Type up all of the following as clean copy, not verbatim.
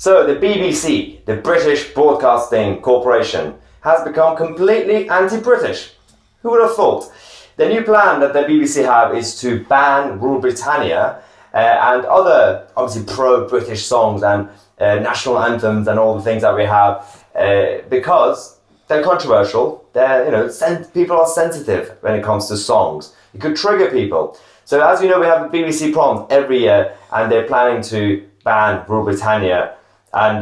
So the BBC, the British Broadcasting Corporation, has become completely anti-British. Who would have thought? The new plan that the BBC have is to ban Rule Britannia and other, obviously, pro-British songs and national anthems and all the things that we have because they're controversial. People are sensitive when it comes to songs. It could trigger people. So as you know, we have the BBC proms every year, and they're planning to ban Rule Britannia. And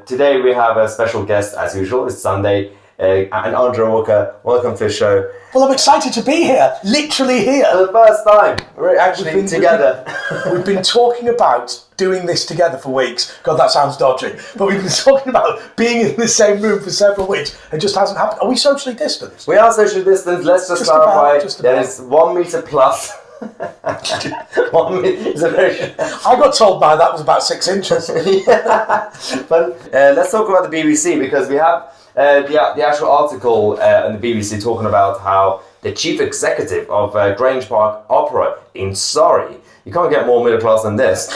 today we have a special guest, as usual. It's Sunday. And Andrew Walker, welcome to the show. Well, I'm excited to be here, literally here. For the first time, we're actually together. We've been talking about doing this together for weeks. God, that sounds dodgy. But we've been talking about being in the same room for several weeks. It just hasn't happened. Are we socially distanced? We are socially distanced. Let's just clarify. There is 1 metre plus. 1 metre is a very... I got told that was about 6 inches. Yeah. But let's talk about the BBC, because we have the actual article on the BBC talking about how the chief executive of Grange Park Opera in Surrey, you can't get more middle class than this,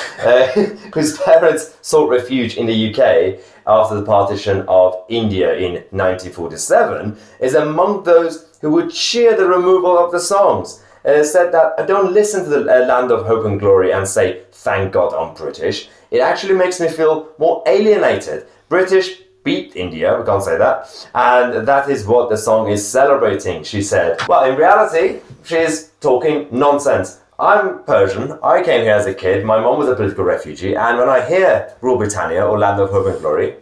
whose parents sought refuge in the UK after the partition of India in 1947, is among those who would cheer the removal of the songs. Said that I don't listen to the Land of Hope and Glory and say, thank God I'm British. It actually makes me feel more alienated. British beat India, we can't say that, and that is what the song is celebrating, she said. Well, in reality, she's talking nonsense. I'm Persian, I came here as a kid, my mom was a political refugee, and when I hear Rule Britannia or Land of Hope and Glory,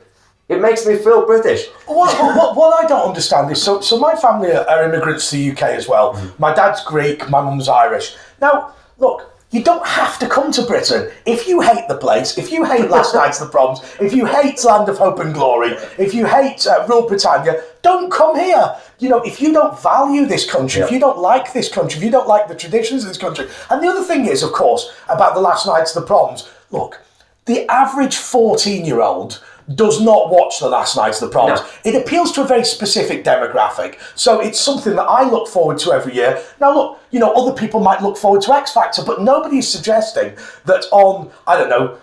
it makes me feel British. What I don't understand is, so my family are immigrants to the UK as well. My dad's Greek, my mum's Irish. Now, look, you don't have to come to Britain. If you hate the place, if you hate Last Night's the Proms, if you hate Land of Hope and Glory, if you hate Rule Britannia, don't come here. You know, if you don't value this country, if you don't like this country, if you don't like the traditions of this country. And the other thing is, of course, about the Last Night's the Proms, look, the average 14-year-old does not watch the Last Night's the Proms. No. It appeals to a very specific demographic. So it's something that I look forward to every year. Now look, you know, other people might look forward to X Factor, but nobody's suggesting that on, I don't know,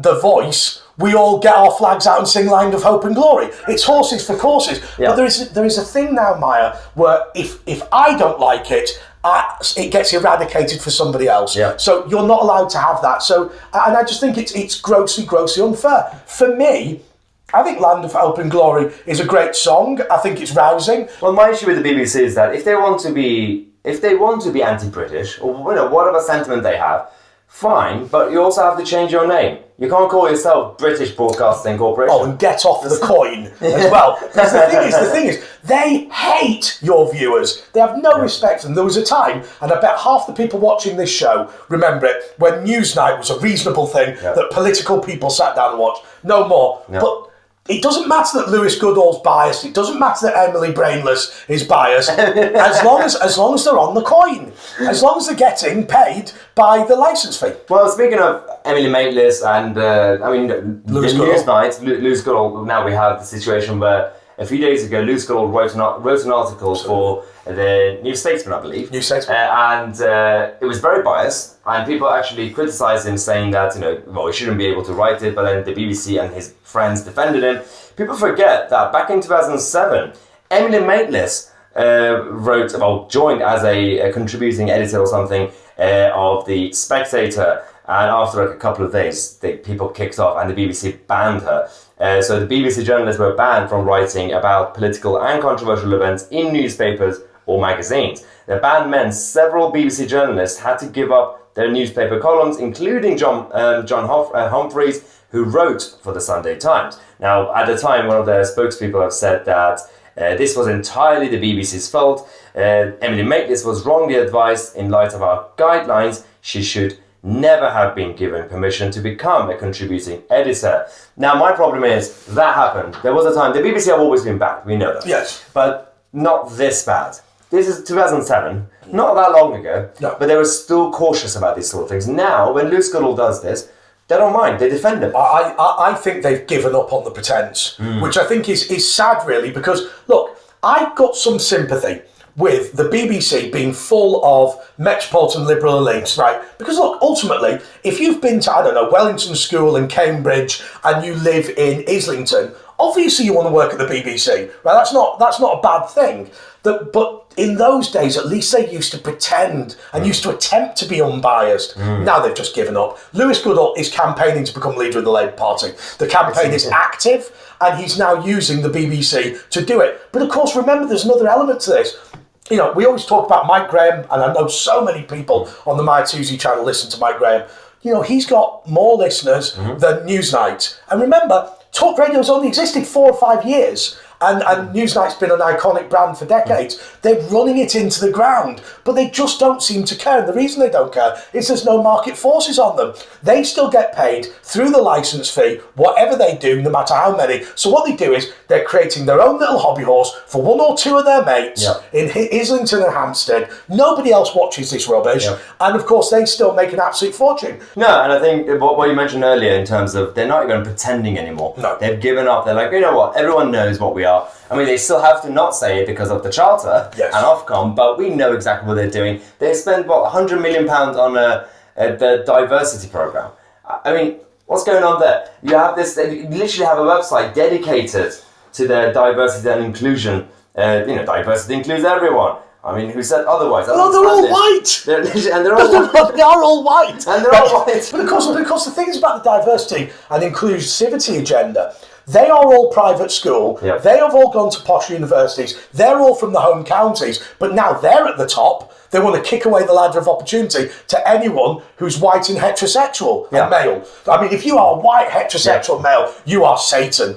The Voice, we all get our flags out and sing Land of Hope and Glory. It's horses for courses. Yeah. But there is a thing now, Maya, where if I don't like it, it gets eradicated for somebody else. Yeah. So you're not allowed to have that. So, and I just think it's grossly unfair. For me, I think Land of Hope and Glory is a great song. I think it's rousing. Well, my issue with the BBC is that if they want to be anti-British, or whatever sentiment they have, fine, but you also have to change your name. You can't call yourself British Broadcasting Corporation. Oh, and get off the coin as well. Because the thing is, they hate your viewers. They have no respect for them. There was a time, and I bet half the people watching this show remember it, when Newsnight was a reasonable thing that political people sat down and watched. No more. But it doesn't matter that Lewis Goodall's biased. It doesn't matter that Emily Brainless is biased. as long as they're on the coin, as long as they're getting paid by the licence fee. Well, speaking of Emily Maitlis and Lewis Goodall, now we have the situation where a few days ago Lewis Goodall wrote an article for the New Statesman, I believe. New Statesman. And it was very biased, and people actually criticised him, saying that, he shouldn't be able to write it, but then the BBC and his friends defended him. People forget that back in 2007, Emily Maitlis joined as a contributing editor or something of The Spectator, and after a couple of days, people kicked off and the BBC banned her. So the BBC journalists were banned from writing about political and controversial events in newspapers or magazines. The ban meant several BBC journalists had to give up their newspaper columns, including John Humphreys, who wrote for the Sunday Times. Now, at the time, one of their spokespeople have said that this was entirely the BBC's fault. Emily Maitlis was wrongly advised in light of our guidelines. She should never have been given permission to become a contributing editor. Now, my problem is, that happened. There was a time, the BBC have always been bad, we know that. Yes. But not this bad. This is 2007, not that long ago, but they were still cautious about these sort of things. Now, when Lewis Goodall does this, they don't mind, they defend him. I think they've given up on the pretence, which I think is sad, really, because, look, I've got some sympathy with the BBC being full of metropolitan liberal elites, right? Because look, ultimately, if you've been to, I don't know, Wellington School in Cambridge and you live in Islington, obviously you want to work at the BBC, right? That's not a bad thing. But in those days, at least they used to pretend and used to attempt to be unbiased. Now they've just given up. Lewis Goodall is campaigning to become leader of the Labour Party. The campaign is active, and he's now using the BBC to do it. But of course, remember, there's another element to this. You know, we always talk about Mike Graham, and I know so many people on the My Tousi channel listen to Mike Graham. You know, he's got more listeners than Newsnight. And remember, talk radio's only existed 4 or 5 years. And Newsnight's been an iconic brand for decades. They're running it into the ground, but they just don't seem to care. And the reason they don't care is there's no market forces on them. They still get paid through the licence fee, whatever they do, no matter how many. So what they do is they're creating their own little hobby horse for 1 or 2 of their mates in Islington and Hampstead. Nobody else watches this rubbish. And of course, they still make an absolute fortune. No, and I think what you mentioned earlier in terms of they're not even pretending anymore. No. They've given up. They're like, you know what, everyone knows what we are. I mean, they still have to not say it because of the Charter and Ofcom, but we know exactly what they're doing. They spend, £100 million on the diversity programme. I mean, what's going on there? You have this, you literally have a website dedicated to their diversity and inclusion. Diversity includes everyone. I mean, who said otherwise? No, they're all white. They are all white. And they're all white. But of course, the thing is about the diversity and inclusivity agenda, they are all private school. They have all gone to posh universities. They're all from the home counties. But now they're at the top. They want to kick away the ladder of opportunity to anyone who's white and heterosexual and male. I mean, if you are a white heterosexual male, you are Satan.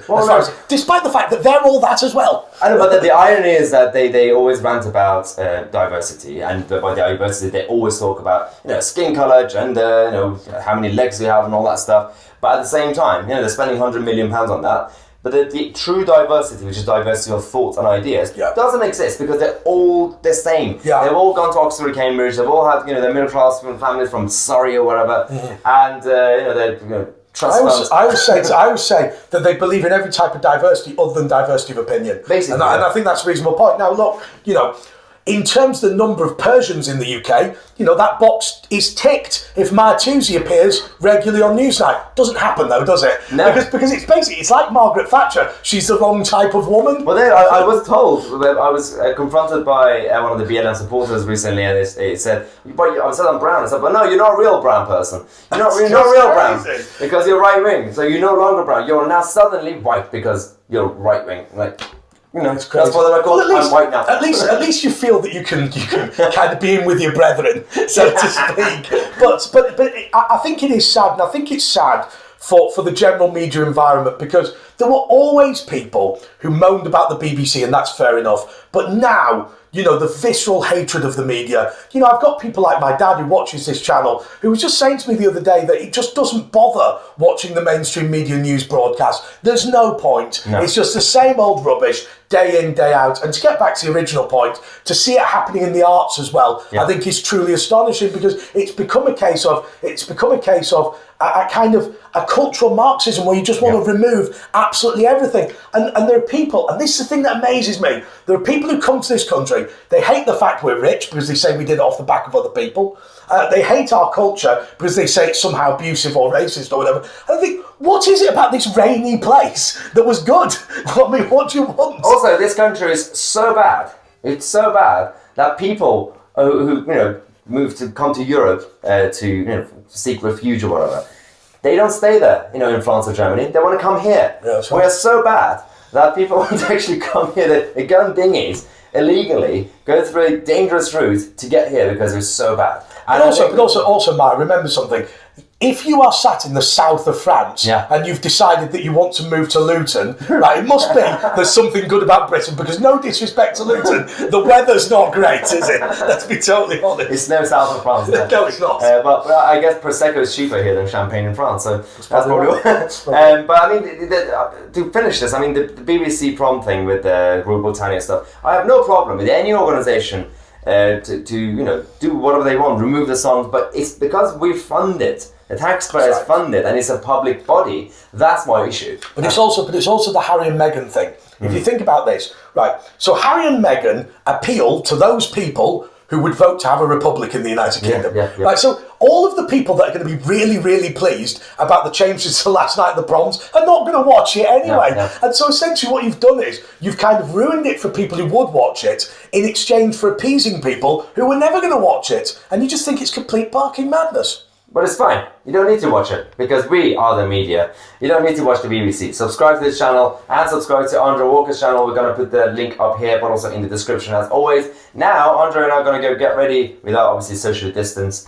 Despite the fact that they're all that as well. I know, but the irony is that they always rant about diversity, and by diversity they always talk about skin colour, gender, how many legs we have and all that stuff. But at the same time, they're spending £100 million on that. But the true diversity, which is diversity of thoughts and ideas, doesn't exist because they're all the same. They've all gone to Oxford, Cambridge. They've all had their middle class families from Surrey or whatever, and they're trust funds. I always say that they believe in every type of diversity other than diversity of opinion. Basically, and I think that's a reasonable point. Now, look, in terms of the number of Persians in the UK, that box is ticked if My Tousi appears regularly on Newsnight. Doesn't happen though, does it? No. Because it's like Margaret Thatcher. She's the wrong type of woman. Well, I was told, I was confronted by one of the BLM supporters recently, and it said, "But I said I'm brown." I said, "But no, you're not a real brown person. You're not real brown because you're right wing. So you're no longer brown. You're now suddenly white because you're right wing." Like. It's crazy. That's what they're called. I'm white now. At least you feel that you can kind of be in with your brethren, so to speak. But I think it is sad, and I think it's sad for the general media environment, because there were always people who moaned about the BBC, and that's fair enough. But now, the visceral hatred of the media. I've got people like my dad who watches this channel who was just saying to me the other day that he just doesn't bother watching the mainstream media news broadcast. There's no point. No. It's just the same old rubbish day in, day out. And to get back to the original point, to see it happening in the arts as well, I think is truly astonishing, because it's become a case of a kind of a cultural Marxism where you just want to remove absolutely everything. And there are people, and this is the thing that amazes me, there are people who come to this country, they hate the fact we're rich because they say we did it off the back of other people. They hate our culture because they say it's somehow abusive or racist or whatever. And I think, what is it about this rainy place that was good? I mean, what do you want? Also, this country is so bad. It's so bad that people who come to Europe to seek refuge or whatever, they don't stay there, in France or Germany. They want to come here. Yeah, we are so bad that people want to actually come here. They go on dinghies illegally, go through a dangerous route to get here because it's so bad. And also, Mike, remember something. If you are sat in the south of France and you've decided that you want to move to Luton, right, it must be there's something good about Britain, because no disrespect to Luton, the weather's not great, is it? Let's be totally honest. It's no south of France. No, it's not. But I guess Prosecco is cheaper here than champagne in France, so that's probably what. But I mean, to finish this, I mean, the BBC prom thing with the Britannia stuff, I have no problem with any organisation to do whatever they want, remove the songs, but it's because we fund it. The taxpayer is funded and it's a public body. That's my issue. But it's also the Harry and Meghan thing. If you think about this, right? So Harry and Meghan appeal to those people who would vote to have a republic in the United Kingdom. Right, so all of the people that are going to be really, really pleased about the changes to last night at the proms are not going to watch it anyway. And so essentially what you've done is you've kind of ruined it for people who would watch it in exchange for appeasing people who were never going to watch it. And you just think it's complete barking madness. But it's fine. You don't need to watch it because we are the media. You don't need to watch the BBC. Subscribe to this channel and subscribe to Andre Walker's channel. We're going to put the link up here, but also in the description as always. Now, Andre and I are going to go get ready without obviously social distance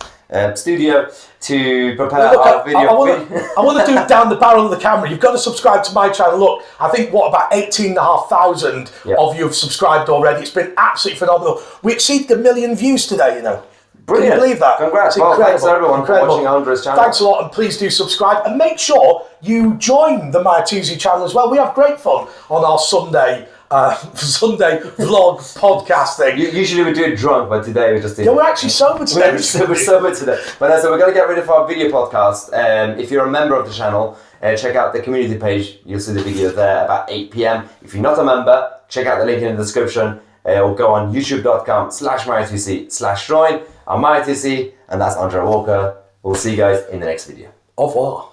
studio to prepare our video. I want to do down the barrel of the camera. You've got to subscribe to my channel. Look, I think about 18,500 of you have subscribed already. It's been absolutely phenomenal. We exceeded 1 million views today, you know. Brilliant. Can you believe that? Congrats. Well, thanks everyone for watching Andre's channel. Thanks a lot, and please do subscribe. And make sure you join the My Tousi channel as well. We have great fun on our Sunday vlog podcast thing. Usually we do it drunk, but today we just did. Yeah, we're actually sober today. We're sober today. But so we're going to get rid of our video podcast. If you're a member of the channel, check out the community page. You'll see the video there about 8 p.m. If you're not a member, check out the link in the description. Or go on youtube.com/mytousi/join. I'm MyTousi, and that's Andre Walker. We'll see you guys in the next video. Au revoir.